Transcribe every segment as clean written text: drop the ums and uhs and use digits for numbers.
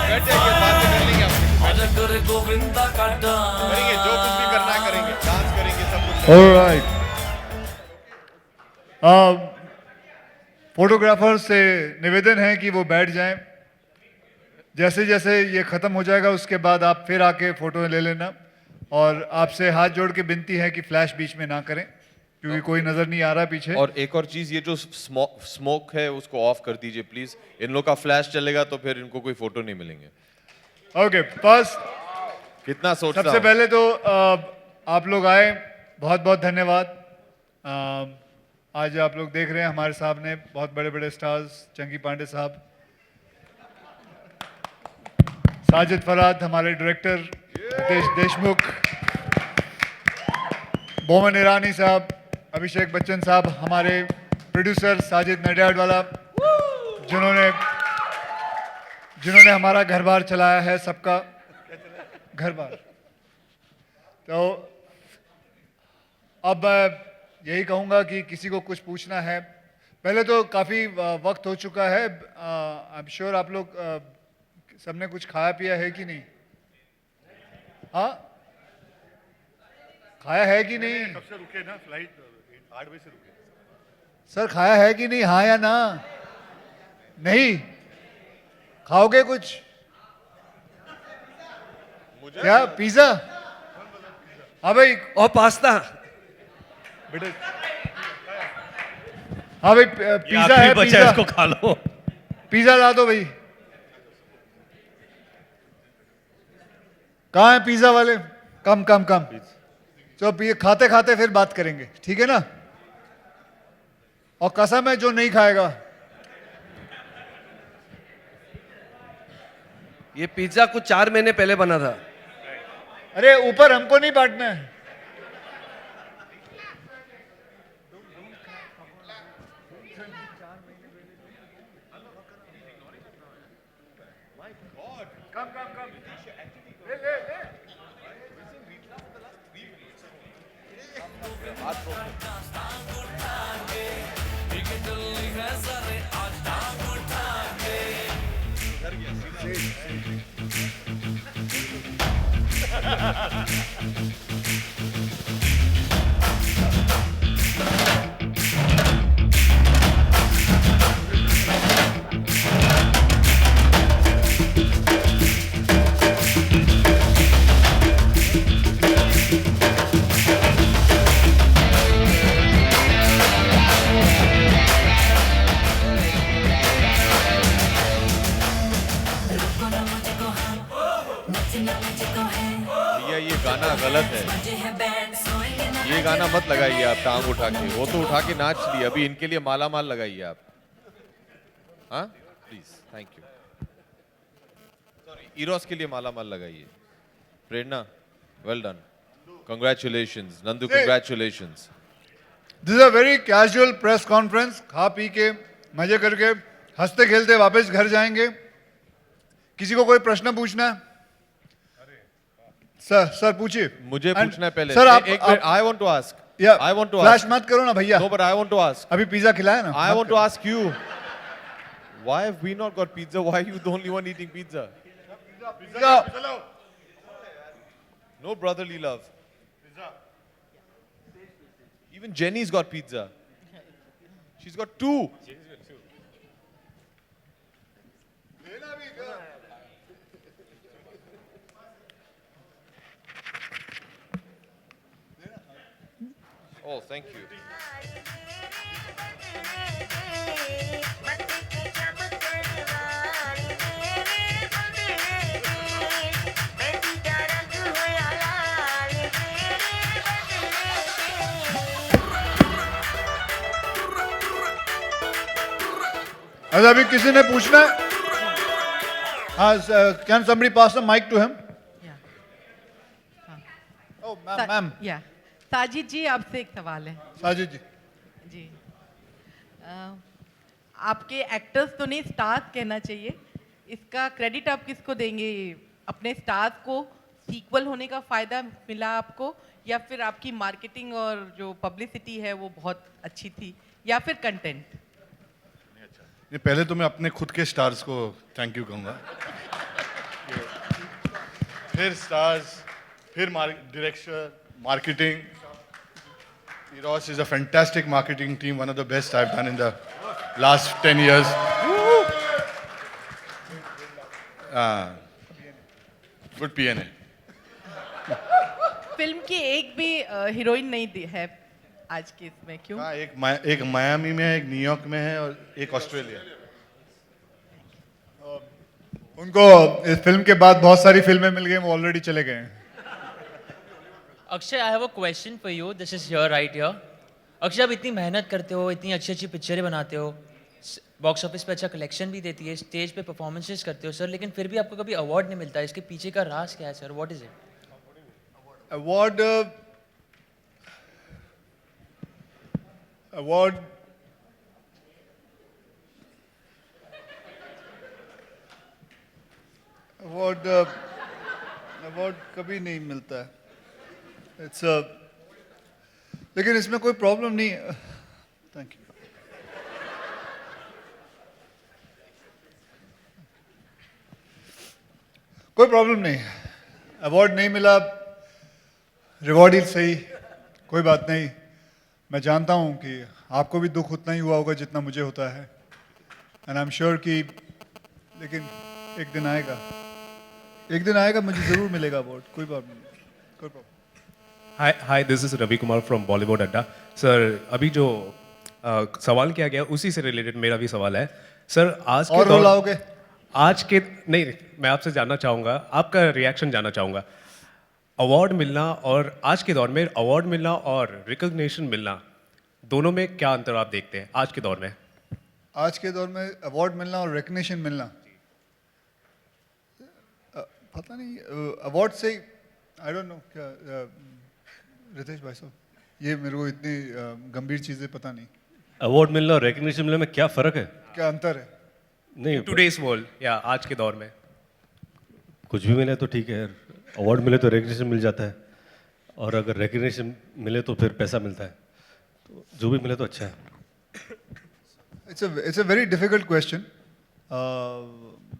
बैठ जाइए, बातें कर लेंगे आपसे। करेंगे जो कुछ भी करना है करेंगे, डांस करेंगे, सब कुछ करेंगे। ऑलराइट, फोटोग्राफर से निवेदन है कि वो बैठ जाएं। जैसे जैसे ये ख़त्म हो जाएगा उसके बाद आप फिर आके फ़ोटो ले लेना, और आपसे हाथ जोड़ के विनती है कि फ्लैश बीच में ना करें, क्योंकि कोई नज़र नहीं आ रहा पीछे। और एक और चीज, ये जो स्मोक है उसको ऑफ कर दीजिए प्लीज। इन लोग का फ्लैश चलेगा तो फिर इनको कोई फोटो नहीं मिलेंगे। ओके, फर्स्ट कितना सोचता सबसे हूं। पहले तो आप लोग आए, बहुत बहुत धन्यवाद। आज आप लोग देख रहे हैं हमारे सामने बहुत बड़े बड़े स्टार्स, चंकी पांडे साहब, साजिद फराद हमारे डायरेक्टर, रितेश देशमुख, बोमन ईरानी साहब, अभिषेक बच्चन साहब हमारे प्रोड्यूसर, साजिद नडियाडवाला, जिन्होंने जिन्होंने हमारा घर बार चलाया है, सबका घर बार। तो अब मैं यही कहूँगा कि किसी को कुछ पूछना है, पहले तो काफ़ी वक्त हो चुका है। आई एम श्योर आप लोग सबने कुछ खाया पिया है कि नहीं? हाँ, खाया है कि नहीं? कब से रुके ना, फ्लाइट 8 बजे से रुके। सर खाया है कि नहीं, हाँ या ना? नहीं खाओगे कुछ? क्या पिज्जा? हाँ भाई, और पास्ता। बेटे, हाँ भाई पिज्जा है, बचा पिज्जा, इसको खा लो। पिज्जा ला दो भाई। कहाँ है पिज्जा वाले? कम कम कम। तो खाते खाते फिर बात करेंगे, ठीक है ना? और कसम है जो नहीं खाएगा। ये पिज्जा कुछ 4 महीने पहले बना था। अरे ऊपर हमको नहीं बांटना है। कम कम कम, ले ले ले। भैया ये गाना गलत है, ये गाना मत लगाइए आप टांग उठा के। वो तो उठा के नाच लिए, अभी इनके लिए माला माल लगाइए आप। हाँ please, thank you. Sorry, Eros के लिए माला माल लगाइए। Prerna, well done, congratulations. Nandu, congratulations. This is a very casual press conference. खा पी के मजे करके हंसते खेलते वापस घर जाएंगे। किसी को कोई प्रश्न पूछना है? सर पूछिए। मुझे पूछना है पहले। सर आप एक minute, I want to ask. Yeah I want to flash ask. मत करो ना भैया। No but I want to ask. अभी पिज्जा खिलाया ना। I want to ask you, why have we not got pizza? Why are you the only one eating pizza? Pizza No brotherly love. Even Jenny's got pizza. She's got 2. Oh, thank you. अच्छा अभी किसी ने पूछना है? हाँ, can somebody pass the mic to him? Oh, ma'am. या साजिद जी, आपसे एक सवाल है। साजिद जी। जी, आपके एक्टर्स तो नहीं, स्टार्स कहना चाहिए। इसका क्रेडिट आप किसको देंगे? अपने स्टार्स को सीक्वल होने का फायदा मिला आपको, या फिर आपकी मार्केटिंग और जो पब्लिसिटी है वो बहुत अच्छी थी, या फिर कंटेंट? ये पहले तो मैं अपने खुद के स्टार्स को थैंक यू कहूँगा। फिर स्टार्स, फिर direction, marketing. Eros is a fantastic marketing team, one of the best I've done in the last 10 years. Good PNA. Film की एक भी हीरोइन नहीं है आज के इसमें, क्यों? हाँ, एक मायामी में है, एक न्यूयॉर्क में है और एक ऑस्ट्रेलिया. उनको इस फिल्म के बाद बहुत सारी फिल्में मिल गई, वो ऑलरेडी चले गए हैं. Akshay, I have a question for you. This is here, right here. Akshay, आप इतनी मेहनत करते हो, इतनी अच्छी अच्छी पिक्चरें बनाते हो, बॉक्स ऑफिस पे अच्छा कलेक्शन भी देती है, स्टेज पे परफॉर्मेंसेस करते हो सर, लेकिन फिर भी आपको कभी अवार्ड नहीं मिलता. इसके पीछे का राज क्या है sir? What is it? Award award कभी नहीं मिलता है. इट्स लेकिन इसमें कोई प्रॉब्लम नहीं है. Thank you. कोई प्रॉब्लम नहीं. अवार्ड नहीं मिला, रिवॉर्ड ही सही, कोई बात नहीं. मैं जानता हूं कि आपको भी दुख उतना ही हुआ होगा जितना मुझे होता है. एंड आई एम श्योर कि लेकिन एक दिन आएगा, मुझे ज़रूर मिलेगा अवार्ड. कोई प्रॉब्लम नहीं, कोई problem. Hi this is Ravi Kumar from Bollywood Adda. Sir, अभी जो सवाल किया गया उसी से रिलेटेड मेरा भी सवाल है सर. आज के और रोल आओगे? आज के नहीं, मैं आपसे जानना चाहूँगा, आपका रिएक्शन जानना चाहूँगा. अवार्ड मिलना और आज के दौर में अवार्ड मिलना और रिकग्निशन मिलना, दोनों में क्या अंतर आप देखते हैं आज के दौर में? आज के दौर में अवार्ड मिलना और रिकग्निशन मिलना, पता नहीं. अवार्ड से आई डोंट नो क्या रितेश भाई साहब, ये मेरे को इतनी गंभीर चीज़ें पता नहीं. अवार्ड मिलना और रिकग्निशन मिलने में क्या फ़र्क है? क्या अंतर है? नहीं, टुडेज वर्ल्ड या आज के दौर में कुछ भी मिले तो ठीक है. अवार्ड मिले तो रिकग्निशन मिल जाता है, और अगर रिकग्निशन मिले तो फिर पैसा मिलता है. तो जो भी मिले तो अच्छा है. It's a very difficult question,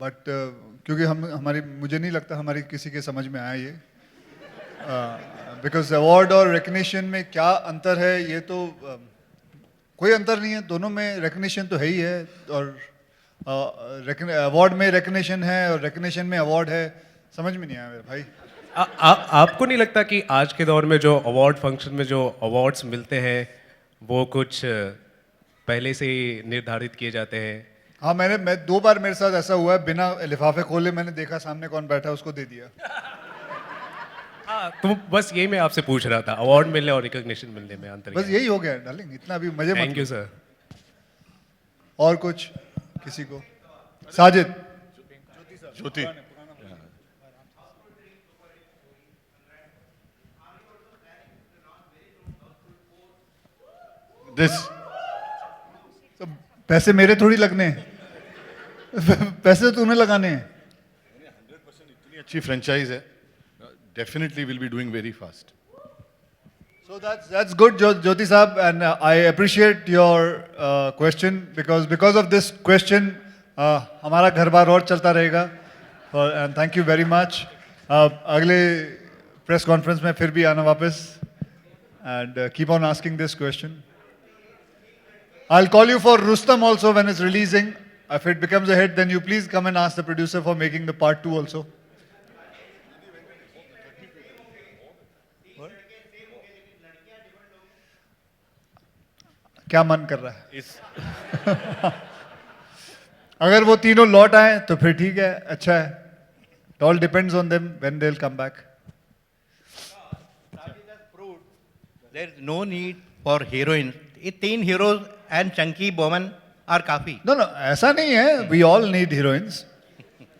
but क्योंकि मुझे नहीं लगता हमारी किसी के समझ में आया ये. बिकॉज अवार्ड और रिकग्निशन में क्या अंतर है, ये तो कोई अंतर नहीं है. दोनों में रिकग्निशन तो है ही है, और अवार्ड में रिकग्निशन है और रिकग्निशन में अवार्ड है. समझ में नहीं आया मेरे भाई. आपको नहीं लगता कि आज के दौर में जो अवार्ड फंक्शन में जो अवार्ड्स मिलते हैं वो कुछ पहले से ही निर्धारित किए जाते हैं? हाँ, मैं 2 बार मेरे साथ ऐसा हुआ है, बिना लिफाफे खोले मैंने देखा सामने कौन बैठा, उसको दे दिया. हाँ, तो बस यही मैं आपसे पूछ रहा था, अवार्ड मिलने और रिकग्निशन मिलने में अंतर बस क्या है? यही हो गया डार्लिंग, इतना अभी मजे मत. Thank you sir. और कुछ किसी को? साजिद. ज्योति. This. तो पैसे मेरे थोड़ी लगने हैं. पैसे तो तूने लगाने हैं. 100% इतनी अच्छी फ्रेंचाइज है. Definitely will be doing very fast. So that's good, Jyoti Saab, and I appreciate your question because of this question हमारा घर बार और चलता रहेगा. And thank you very much. अगले प्रेस कॉन्फ्रेंस में फिर भी आना वापस, and keep on asking this question. I'll call you for Rustam also when it's releasing. If it becomes a hit, then you please come and ask the producer for making the part 2 also. क्या मन कर रहा है? अगर वो तीनों लौट आए तो फिर ठीक है, अच्छा है. It all depends on them when they'll come back. There is no need for heroines. ये 3 heroes and Chunky Bowman are काफी. No, ऐसा नहीं है. We all need heroines.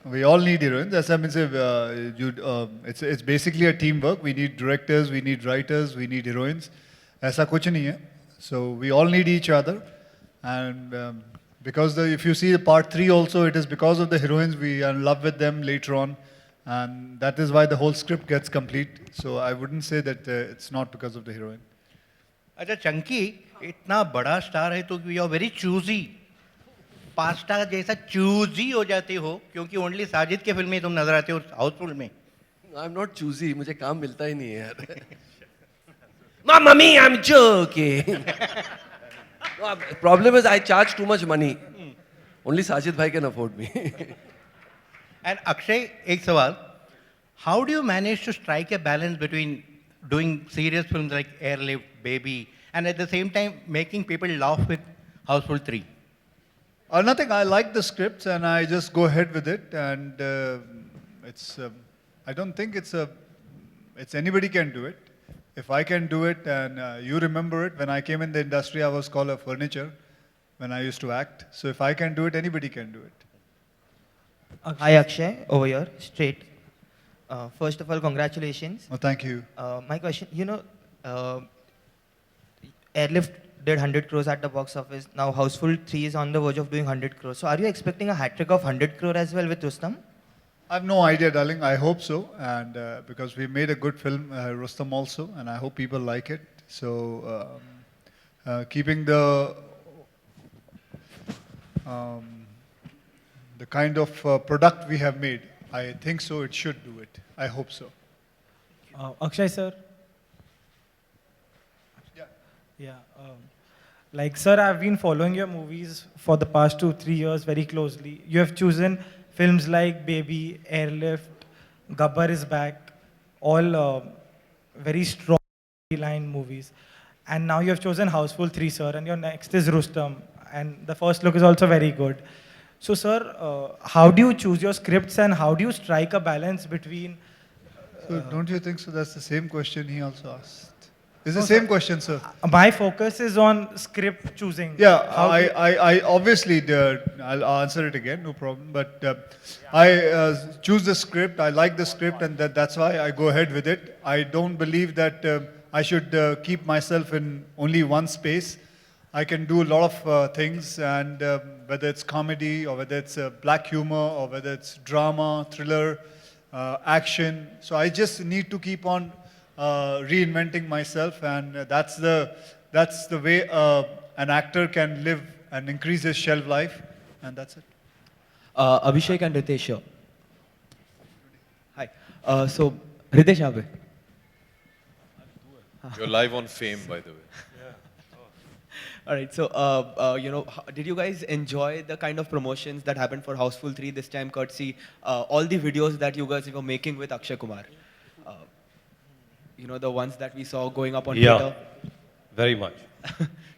We all need heroines. ऐसा means it's basically a teamwork. We need directors, we need writers, we need heroines. ऐसा कुछ नहीं है. So we all need each other, and because if you see the part 3 also, it is because of the heroines we are in love with them later on, and that is why the whole script gets complete. So I wouldn't say that it's not because of the heroine. अच्छा, चंकी इतना बड़ा star है तो you are very choosy. Pasta जैसा choosy हो जाते हो क्योंकि ओनली साजिद के फिल्म में तुम नजर आते हो हाउसफुल में. आई एम नॉट चूजी, मुझे काम मिलता ही नहीं है यार. Mummy, I'm joking. Problem is I charge too much money. Only Sajid bhai can afford me. And Akshay, एक सवाल. How do you manage to strike a balance between doing serious films like Airlift, Baby, and at the same time making people laugh with Houseful 3? Nothing. I like the scripts and I just go ahead with it. And it's. I don't think it's anybody can do it. If I can do it, and you remember it, when I came in the industry, I was called a furniture when I used to act. So if I can do it, anybody can do it. Hi Akshay, over here, straight. First of all, congratulations. Oh, thank you. My question, Airlift did 100 crores at the box office. Now Houseful 3 is on the verge of doing 100 crores. So are you expecting a hat trick of 100 crore as well with Rustam? I have no idea, darling. I hope so. And because we made a good film, Rustam also, and I hope people like it. So keeping the kind of product we have made, I think so it should do it. I hope so. Akshay sir. Like sir, I've been following your movies for the past 2-3 years very closely. You have chosen films like Baby, Airlift, Gabbar is Back, all very strong line movies. And now you have chosen Houseful 3, sir, and your next is Rustam. And the first look is also very good. So, sir, how do you choose your scripts and how do you strike a balance between... So don't you think so? That's the same question he also asked. It's the same question, sir. My focus is on script choosing. Yeah, How do- I obviously, I'll answer it again, no problem. But I choose the script, I like the script, and that's why I go ahead with it. I don't believe that I should keep myself in only one space. I can do a lot of things, and whether it's comedy, or whether it's black humor, or whether it's drama, thriller, action. So I just need to keep on reinventing myself, and that's the way an actor can live and increase his shelf life, and that's it. Abhishek and Ritesh here. Hi. So Ritesh यहाँ पे. You're live on Fame, by the way. All right. So did you guys enjoy the kind of promotions that happened for Houseful 3 this time, courtesy all the videos that you guys were making with Akshay Kumar? The ones that we saw going up on Twitter. Very much.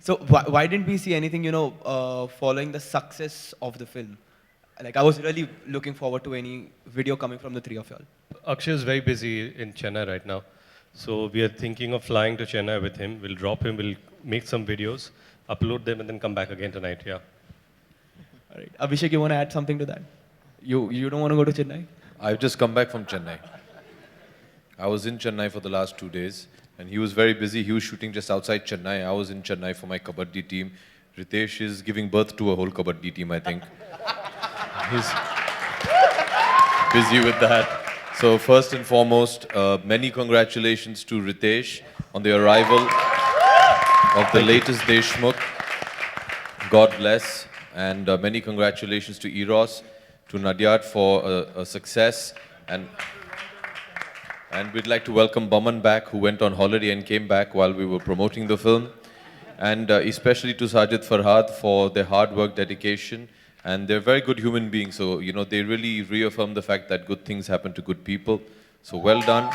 So why didn't we see anything, following the success of the film? Like, I was really looking forward to any video coming from the three of y'all. Akshay is very busy in Chennai right now. So we are thinking of flying to Chennai with him. We'll drop him, we'll make some videos, upload them, and then come back again tonight, yeah. All right. Abhishek, you want to add something to that? You don't want to go to Chennai? I've just come back from Chennai. I was in Chennai for the last 2 days, and he was very busy. He was shooting just outside Chennai. I was in Chennai for my Kabaddi team. Ritesh is giving birth to a whole Kabaddi team, I think. He's busy with that. So first and foremost, many congratulations to Ritesh on the arrival of the latest Deshmukh. God bless. And many congratulations to Eros, to Nadiad for a success. And we'd like to welcome Baman back, who went on holiday and came back while we were promoting the film. And especially to Sajid Farhad for their hard work, dedication. And they're very good human beings. So, they really reaffirm the fact that good things happen to good people. So well done.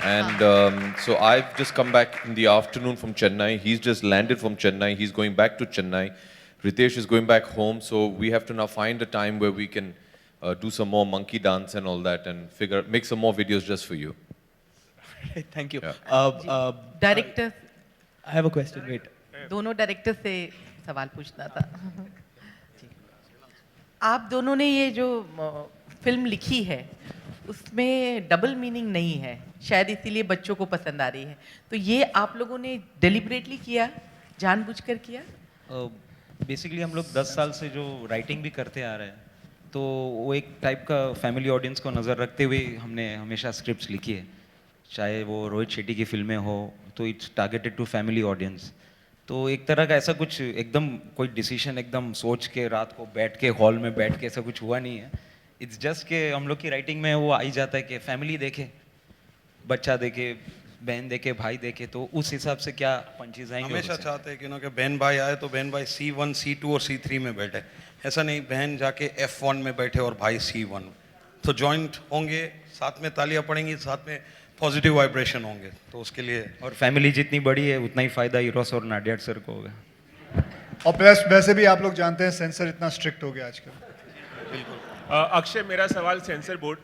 And so I've just come back in the afternoon from Chennai. He's just landed from Chennai. He's going back to Chennai. Ritesh is going back home. So we have to now find a time where we can do some more monkey dance and all that and make some more videos just for you. Thank you. Yeah. Director I have a question. Wait. दोनों director से सवाल पूछना था आप दोनों ने ये जो फिल्म लिखी है उसमें डबल मीनिंग नहीं है शायद इसीलिए बच्चों को पसंद आ रही है तो ये आप लोगों ने डेलिबरेटली किया जानबूझकर किया बेसिकली हम लोग 10 साल से जो राइटिंग भी करते आ रहे हैं तो वो एक टाइप का फैमिली ऑडियंस को नज़र रखते हुए हमने हमेशा स्क्रिप्ट्स लिखी है चाहे वो रोहित शेट्टी की फिल्में हो तो it's targeted to family audience तो एक तरह का ऐसा कुछ एकदम कोई डिसीजन एकदम सोच के रात को बैठ के हॉल में बैठ के ऐसा कुछ हुआ नहीं है इट्स जस्ट कि हम लोग की राइटिंग में वो आ ही जाता है कि फैमिली देखे, बच्चा देखे, बहन देखे, भाई देखे, तो उस हिसाब से क्या पंचेज आएंगे? हमेशा चाहते हैं कि ना कि बहन भाई आए तो बहन भाई C1, C2 और C3 में बैठे, ऐसा नहीं बहन जाके F1 में बैठे और भाई C1। तो जॉइंट होंगे, साथ में तालियां पड़ेंगी, साथ में पॉजिटिव वाइब्रेशन होंगे, तो उसके लिए। और फैमिली जितनी बड़ी है उतना ही फायदा हीरोस और नाडियाड सर को होगा। और प्लस वैसे भी आप लोग जानते हैं सेंसर इतना स्ट्रिक्ट हो गया आजकल। बिल्कुल। अक्षय, मेरा सवाल सेंसर बोर्ड।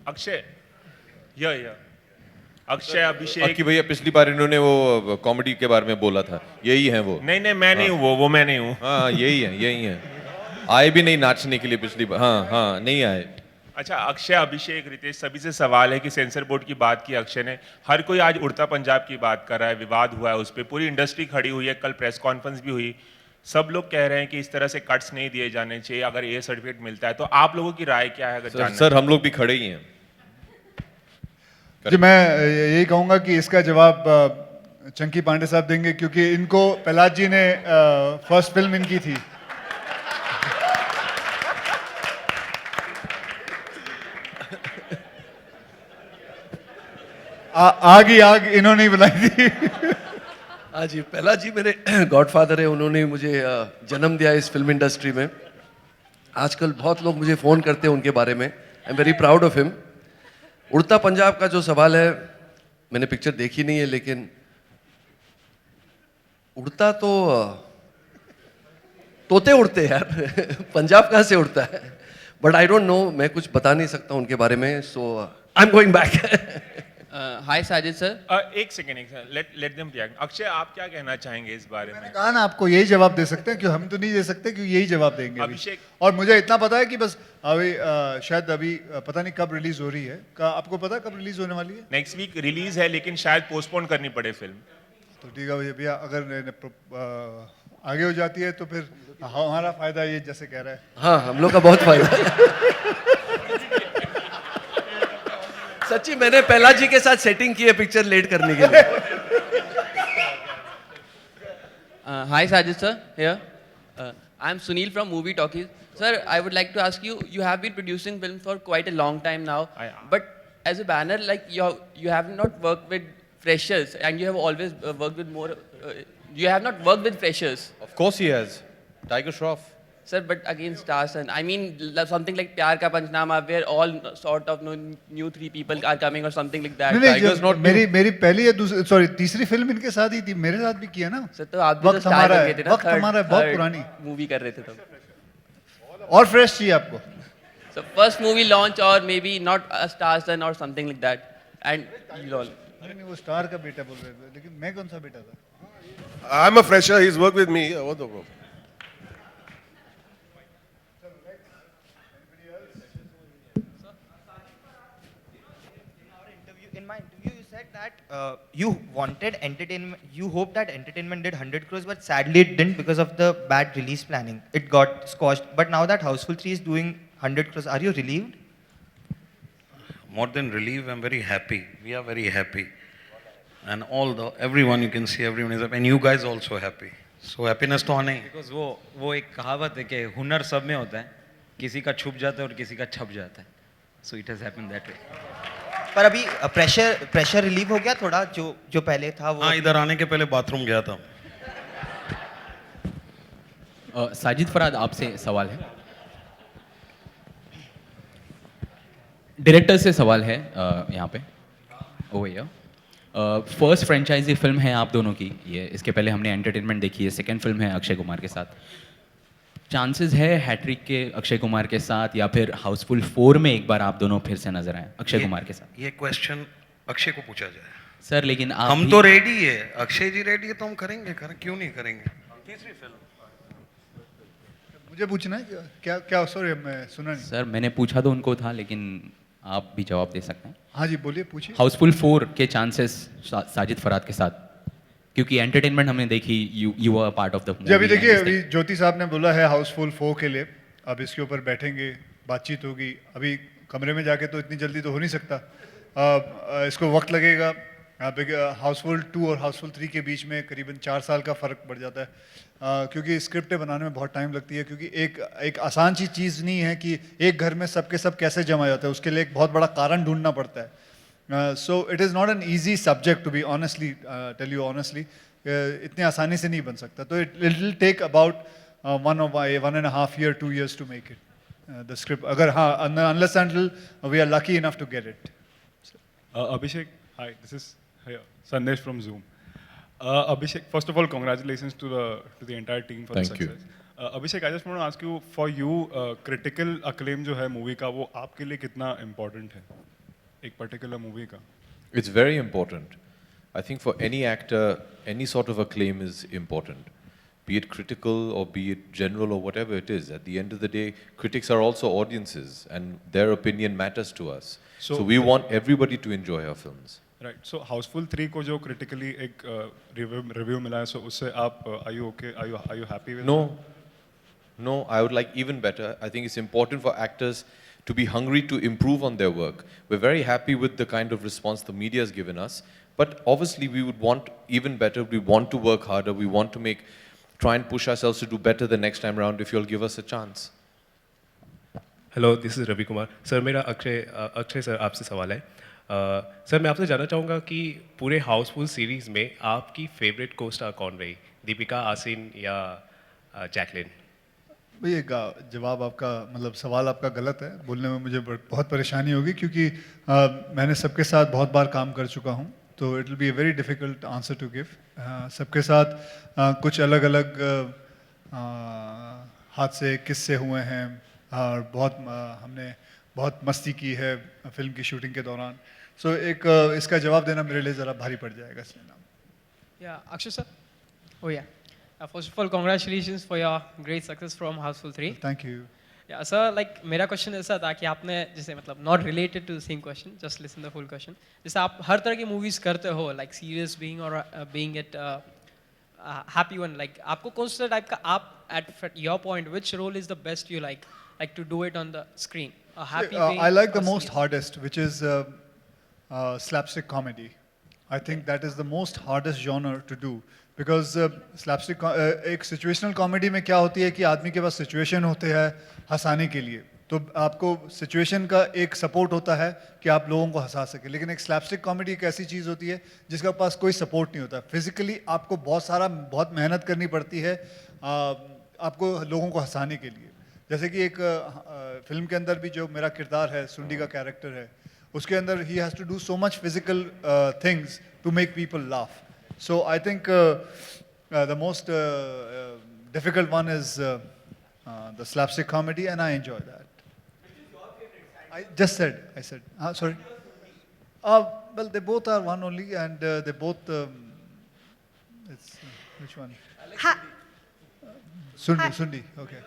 अक्षय, अक्षय अभिषेक कि भैया पिछली बार इन्होंने वो कॉमेडी के बारे में बोला था, यही है वो? नहीं मैं नहीं हूँ वो मैं नहीं हूँ। हाँ यही है। आए भी नहीं नाचने के लिए पिछली बार। हाँ नहीं आए। अच्छा, अक्षय अभिषेक रितेश सभी से सवाल है कि सेंसर बोर्ड की बात की अक्षय ने, हर कोई आज उड़ता पंजाब की बात कर रहा है, विवाद हुआ है उस पर, पूरी इंडस्ट्री खड़ी हुई है, कल प्रेस कॉन्फ्रेंस भी हुई, सब लोग कह रहे हैं कि इस तरह से कट्स नहीं दिए जाने चाहिए, अगर ये सर्टिफिकेट मिलता है तो आप लोगों की राय क्या है? अगर सर हम लोग भी खड़े ही हैं। जी मैं यही कहूँगा कि इसका जवाब चंकी पांडे साहब देंगे, क्योंकि इनको प्रहलाद जी ने फर्स्ट फिल्म इनकी थी। आग ही आग इन्होंने ही बनाई थी। हाँ जी, पहला जी मेरे गॉडफादर है, उन्होंने मुझे जन्म दिया इस फिल्म इंडस्ट्री में। आजकल बहुत लोग मुझे फ़ोन करते हैं उनके बारे में, I am very proud of him. उड़ता पंजाब का जो सवाल है, मैंने पिक्चर देखी नहीं है, लेकिन उड़ता तो तोते उड़ते हैं यार पंजाब कहाँ से उड़ता है? बट आई डोंट नो, मैं कुछ बता नहीं सकता उनके बारे में, so I am going back. Hi Sajid sir. एक second let them react. Akshay, आप क्या कहना चाहेंगे इस बारे में? कहा ना आपको यही जवाब दे सकते हैं, क्यों हम तो नहीं दे सकते, क्यों यही जवाब देंगे अभिषेक। और मुझे इतना पता है कि बस अभी शायद अभी पता नहीं कब रिलीज हो रही है, आपको पता कब रिलीज होने वाली है? नेक्स्ट वीक रिलीज है, लेकिन शायद पोस्टपोन करनी पड़े फिल्म। तो ठीक है भैया, अगर आगे हो जाती है तो फिर हमारा फायदा, ये जैसे कह रहा है। हाँ, हम लोग का बहुत फायदा है। सच्ची मैंने पहला जी के साथ सेटिंग की है पिक्चर लेट करने के लिए। Hi Sajid sir, here. I'm Sunil from Movie Talkies. Sir, I would like to ask you, you have been producing films for quite a long time now, but as a banner, like you have not worked with freshers, and you have always worked with more, you have not worked with freshers. Of course he has. Tiger Shroff. Sir, but again stars, and I mean something like Pyar Ka Panchnama, where all sort of new three people are coming or something like that. Tiger's not मेरी पहली या दूसरी, sorry तीसरी film इनके साथ ही थी, मेरे साथ भी किया ना। सर तो आप भी तो स्टार बन गए थे ना, वक्त हमारा है, बहुत पुरानी मूवी कर रहे थे तब। और फ्रेश चाहिए आपको? So first movie launch or maybe not a star son or something like that, and you all. नहीं वो स्टार का बेटा बोल रहे थे, लेकिन मैं कौन सा बेटा था? I'm a fresher. He's worked with me. What the problem? In my interview, you said that you wanted entertainment, you hoped that entertainment did 100 crores, but sadly it didn't because of the bad release planning. It got squashed. But now that Houseful 3 is doing 100 crores, are you relieved? More than relieved, I'm very happy. We are very happy. And everyone you can see, everyone is happy. And you guys also happy. So happiness तो आना ही। Because वो एक कहावत है कि हुनर सब में होता है, किसी का छुप जाता है और किसी का छप जाता है. So it has happened that way. पर अभी प्रेशर रिलीव हो गया थोड़ा, जो पहले था वो? हाँ, इधर आने के पहले बाथरूम गया था। साजिद फराद, आपसे सवाल है। डायरेक्टर से सवाल है यहाँ पे। ओ भैया, फर्स्ट फ्रेंचाइजी फिल्म है आप दोनों की ये, इसके पहले हमने एंटरटेनमेंट देखी है, सेकंड फिल्म है अक्षय कुमार के साथ। चांसेस है हैट्रिक के अक्षय कुमार के साथ, या फिर हाउसफुल 4 में एक बार आप दोनों फिर से नजर आए अक्षय कुमार के साथ? ये क्वेश्चन अक्षय को पूछा जाए। सर लेकिन आप हम तो रेडी है, अक्षय जी रेडी है तो हम करेंगे, क्यों नहीं करेंगे। तीसरी फिल्म मुझे पूछना है क्या? सॉरी मैं सुना नहीं। सर मैंने पूछा तो उनको था, लेकिन आप भी जवाब दे सकते हैं। हाँ जी बोलिए, पूछिए। हाउसफुल 4 के चांसेस साजिद फराद के साथ, क्योंकि एंटरटेनमेंट हमने देखी, you are part of the movie. जी अभी देखिए, अभी ज्योति साहब ने बोला है हाउसफुल 4 के लिए, अब इसके ऊपर बैठेंगे, बातचीत होगी। अभी कमरे में जाके तो इतनी जल्दी तो हो नहीं सकता, इसको वक्त लगेगा। हाउसफुल 2 और हाउसफुल 3 के बीच में करीबन 4 साल का फ़र्क पड़ जाता है, क्योंकि स्क्रिप्टें बनाने में बहुत टाइम लगती है, क्योंकि एक आसान सी चीज़ नहीं है कि एक घर में सबके सब कैसे जमा जाता है, उसके लिए एक बहुत बड़ा कारण ढूंढना पड़ता है. So it is not an easy subject to be honestly tell you honestly, इतनी आसानी से नहीं बन सकता. तो it will take about 1.5 year 2 years to make it. The script, अगर हाँ, unless until we are lucky enough to get it. Abhishek, hi, this is Sandesh from Zoom. Abhishek, first of all, congratulations to the entire team for Thank the you. success. Abhishek, I just want to ask you, for you, critical acclaim जो है movie का, वो आपके लिए कितना important है, एक particular movie का? It's very important. I think for any actor, any sort of acclaim is important. Be it critical or be it general or whatever it is. At the end of the day, critics are also audiences and their opinion matters to us. So we want everybody to enjoy our films. Right. So Houseful 3 को जो critically एक review मिला है, so उससे आप are you okay? Are you happy with No. that? No, I would like even better. I think it's important for actors to be hungry to improve on their work. We're very happy with the kind of response the media has given us, but obviously we would want even better. We want to work harder. We want to try and push ourselves to do better the next time around if you'll give us a chance. Hello, this is Ravi Kumar. Sir, मेरा Akshay sir आपसे सवाल है. Sir, मैं आपसे जानना चाहूँगा कि पूरे हाउसफुल सीरीज़ में आपकी फेवरेट को स्टार कौन रही, दीपिका, आसिन या जैकलिन? भैया जवाब आपका, मतलब सवाल आपका गलत है. बोलने में मुझे बहुत परेशानी होगी, क्योंकि मैंने सबके साथ बहुत बार काम कर चुका हूँ, तो it will be a very difficult answer to give. सबके साथ कुछ अलग अलग हादसे किस्से हुए हैं, और हमने बहुत मस्ती की है फिल्म की शूटिंग के दौरान. सो इसका जवाब देना मेरे लिए ज़रा भारी पड़ जाएगा, इसलिए Yeah, Akshay sir. Oh yeah. First of all, congratulations for your great success from Houseful 3. Thank you. Yeah, sir, like मेरा क्वेश्चन ऐसा था कि आपने जैसे मतलब not related to the same question, just listen the full question. जैसे आप हर तरह की movies करते हो, like serious being or being it happy one, like आपको कौन सा टाइप का आप at your point which role is the best you like to do it on the screen? A happy being. I like the or most serious? hardest, which is slapstick comedy. I think that is the most hardest genre to do, because slapstick एक situational comedy में क्या होती है कि आदमी के पास situation होते हैं हंसाने के लिए, तो आपको situation का एक support होता है कि आप लोगों को हंसा सके. लेकिन एक slapstick comedy एक ऐसी चीज़ होती है जिसका पास कोई support नहीं होता. Physically आपको बहुत मेहनत करनी पड़ती है आपको लोगों को हंसाने के लिए. जैसे कि एक फिल्म के अंदर भी जो मेरा किरदार है, सुंडी का कैरेक्टर है, उसके अंदर he has to do so much physical things to make people laugh. So I think the most difficult one is the slapstick comedy, and I enjoy that. I said. Sorry. Well, they both are one only, and they both. Which one? Sundi. Okay.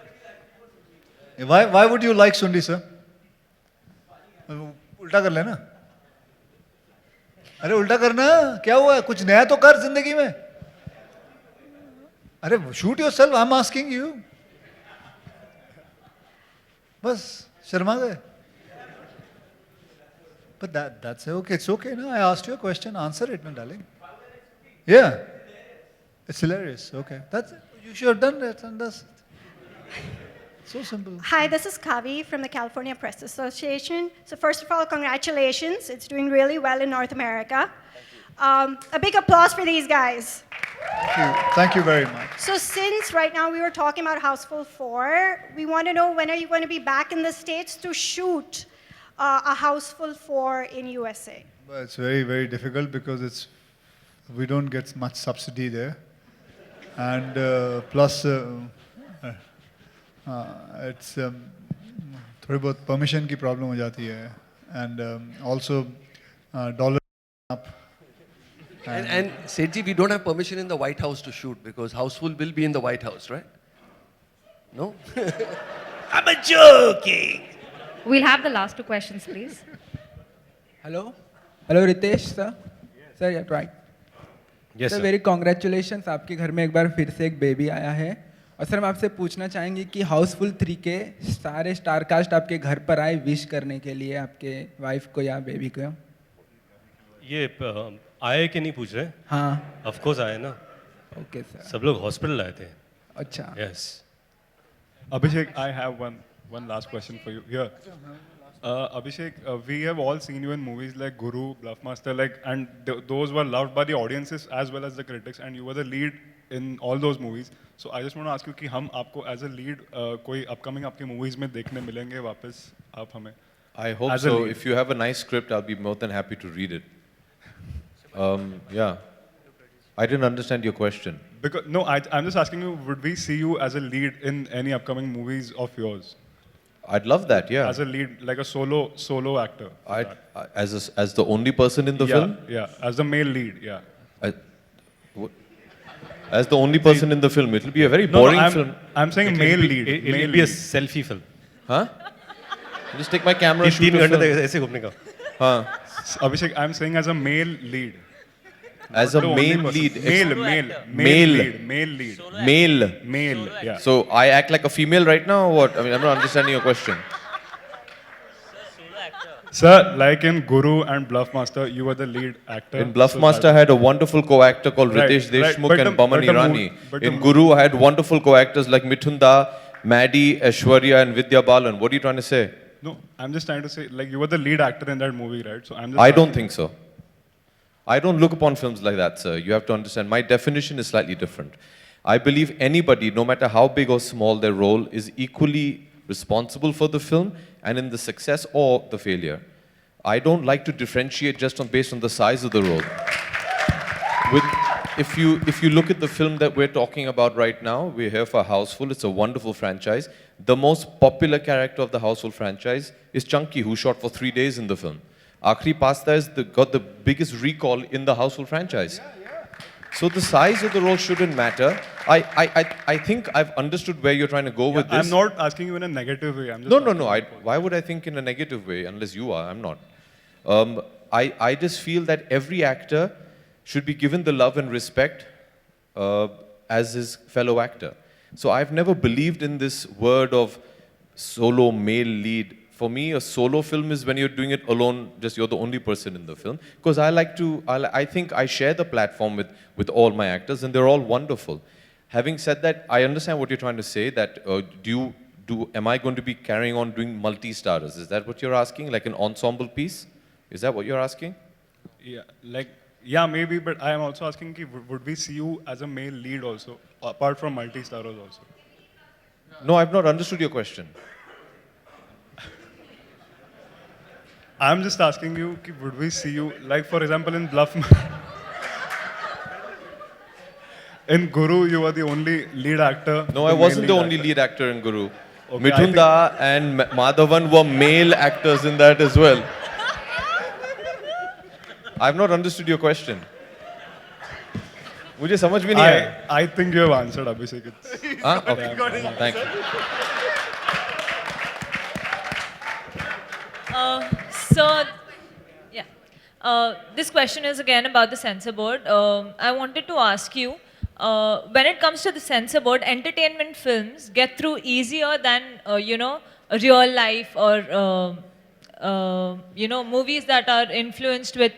Why would you like Sundi, sir? उल्टा कर लेना. अरे उल्टा करना, क्या हुआ है? कुछ नया तो कर जिंदगी में. अरे shoot yourself, I'm asking you. बस शर्मा गए. But that's okay. It's okay. No, I asked you a question. Answer it, my darling. Yeah, it's hilarious. Okay, that's it. You should have done that, and that's so simple. Hi, this is Kavi from the California Press Association. So first of all, congratulations. It's doing really well in North America. A big applause for these guys. Thank you very much. So since right now we were talking about Houseful 4, we want to know when are you going to be back in the States to shoot a Houseful 4 in USA? Well, it's very, very difficult because we don't get much subsidy there. And plus, it's थोड़ी बहुत permission की problem हो जाती है. And also dollar up. And Sethji, we don't have permission in the White House to shoot because Houseful will be in the White House, right? No? I'm joking. We'll have the last two questions, please. Hello, Ritesh sir. Sir, you're right. Yes, sir. Very congratulations. आपके घर में एक बार फिर से एक baby आया है. और सर, मैं आपसे पूछना चाहेंगे कि हाउसफुल 3 के सारे स्टार कास्ट आपके घर पर आए विश करने के लिए आपके वाइफ को या बेबी को. ये आए कि नहीं पूछ रहे? हाँ ऑफ कोर्स आए ना, ओके सर सब लोग हॉस्पिटल आए थे. अच्छा yes. Abhishek, I have one last question for you here. Abhishek, we have all seen you in movies like Guru, Bluffmaster, and those were loved by the audiences as well as the critics, and you were the lead in all those movies. So I just want to ask you कि हम आपको as a lead कोई upcoming आपकी movies में देखने मिलेंगे वापस आप हमें? I hope As a so. lead. If you have a nice script, I'll be more than happy to read it. Yeah. I didn't understand your question. Because no, I'm just asking you, would we see you as a lead in any upcoming movies of yours? I'd love that, yeah. As a lead, like a solo actor. As the only person in the yeah, film? Yeah, as the male lead, yeah. As the only person in the film, it'll be a very No, boring I'm, film. I'm saying male lead. It'll male be a lead. selfie film. Huh? Just take my camera, shoot 3 a घंटे film. तक ऐसे घूमने का. Huh? Abhishek, I'm saying as a male lead. As a Not the only main person. lead. Male lead. Male lead. Male. Male, yeah. So I act like a female right now or what? I mean, I'm not understanding your question. Sir, like in Guru and Bluffmaster, you were the lead actor. In Bluffmaster, I had a wonderful co-actor called Right, Ritesh right, Deshmukh but and the- Paman but the Irani. but In the- Guru, I had wonderful co-actors like Mithunda, Maddie, Aishwarya and Vidya Balan. What are you trying to say? No, I'm just trying to say, like, you were the lead actor in that movie, right? So I'm just. I don't think so. I don't look upon films like that, sir. You have to understand. My definition is slightly different. I believe anybody, no matter how big or small their role, is equally responsible for the film and in the success or the failure. I don't like to differentiate just based on the size of the role. If you look at the film that we're talking about right now, we're here for Houseful. It's a wonderful franchise. The most popular character of the Houseful franchise is Chunky, who shot for 3 days in the film. Aakhri Pasta got the biggest recall in the Houseful franchise. So the size of the role shouldn't matter. I think I've understood where you're trying to go with this. I'm not asking you in a negative way. I'm just No. Why would I think in a negative way? Unless you are, I'm not. I just feel that every actor should be given the love and respect as his fellow actor. So I've never believed in this word of solo male lead. For me, a solo film is when you're doing it alone, just you're the only person in the film. Because I think I share the platform with all my actors and they're all wonderful. Having said that, I understand what you're trying to say, that am I going to be carrying on doing multi-starters? Is that what you're asking? Like an ensemble piece? Is that what you're asking? Yeah, maybe, but I am also asking, would we see you as a male lead also, apart from multi-starers also? No, I've not understood your question. I'm just asking you, would we see you, like for example in in Guru, you were the only lead actor. No, I wasn't the only lead actor in Guru. Okay, Mithunda and Madhavan were male actors in that as well. I've not understood your question. मुझे समझ में नहीं आया. I think you have answered, Abhishek. Okay. Thank you. So, yeah. This question is again about the censor board. I wanted to ask you, when it comes to the censor board, entertainment films get through easier than, real life or, movies that are influenced with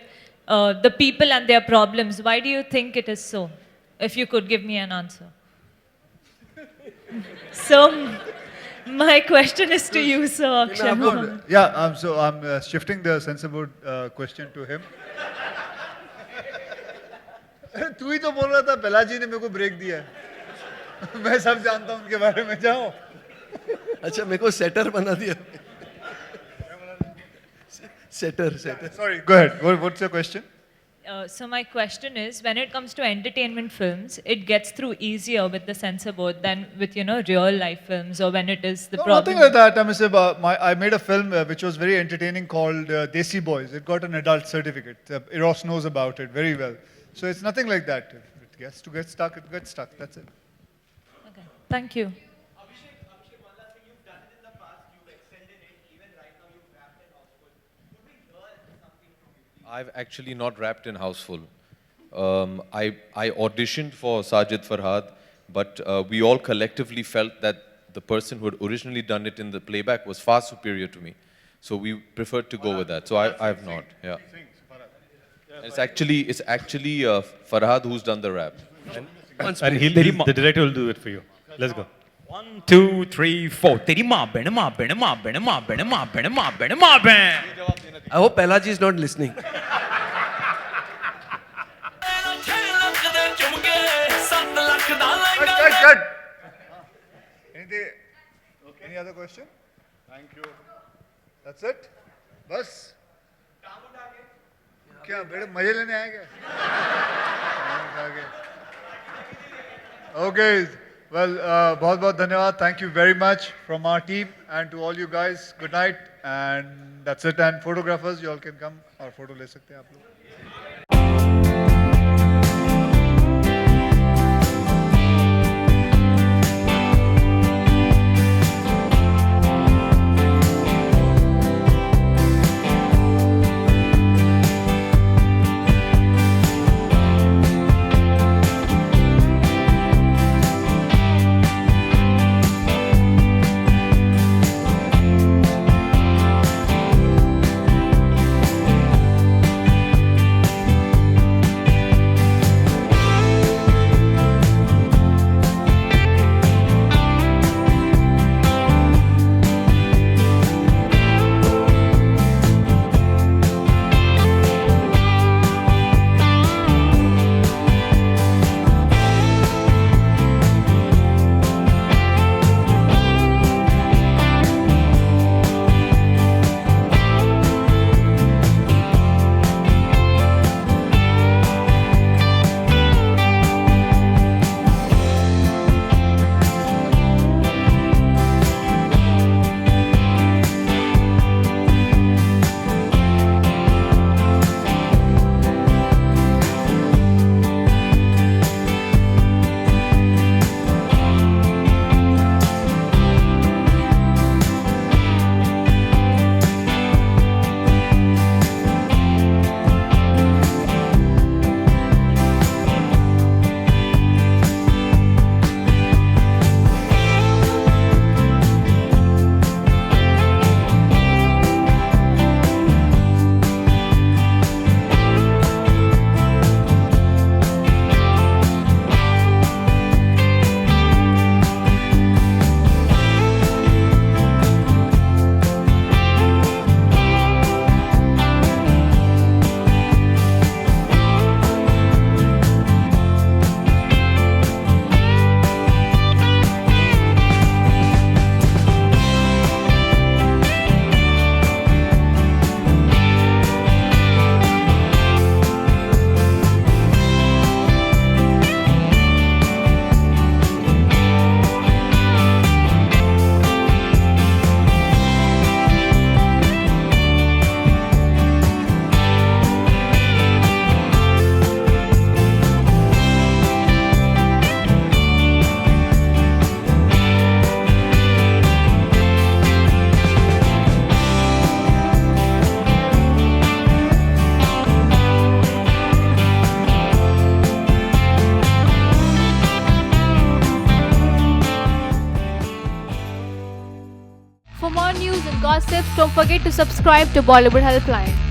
the people and their problems. Why do you think it is so? If you could give me an answer. So, my question is to you, sir, Akshay. Mohan. Yeah, so I'm shifting the censor board question to him. तू ही तो बोल रहा था बेलाजी ने मेरे को break दिया है मैं सब जानता हूँ उनके बारे में जाओ अच्छा मेरे को सेटर बना दिया shutter Sorry, go ahead. What's your question? So my question is, when it comes to entertainment films, it gets through easier with the censor board than with, real life films, or when it is the No, problem. nothing like that. I made a film which was very entertaining called Desi Boys. It got an adult certificate. Eros knows about it very well. So it's nothing like that. If it gets to get stuck, it gets stuck. That's it. Okay. Thank you. I've actually not rapped in Houseful. I auditioned for Sajid Farhad, but we all collectively felt that the person who had originally done it in the playback was far superior to me. So we preferred to go with that. So I have not. Yeah. It's actually Farhad who's done the rap. And the director will do it for you. Let's go. 1, 2, 3, 4. तेरी माँ बहन माँ बहन माँ बहन माँ बहन माँ बहन माँ बहन माँ बहन. I hope Pelaji is not listening. Cut. Any other question? Thank you. That's it? बस? क्या बेटे मजे लेने आए क्या? Okay. Well, बहुत बहुत धन्यवाद. Thank you very much from our team and to all you guys. Good night. And that's it. And photographers, you all can come और photo ले सकते हैं आप लोग. For more news and gossip, don't forget to subscribe to Bollywood Helpline.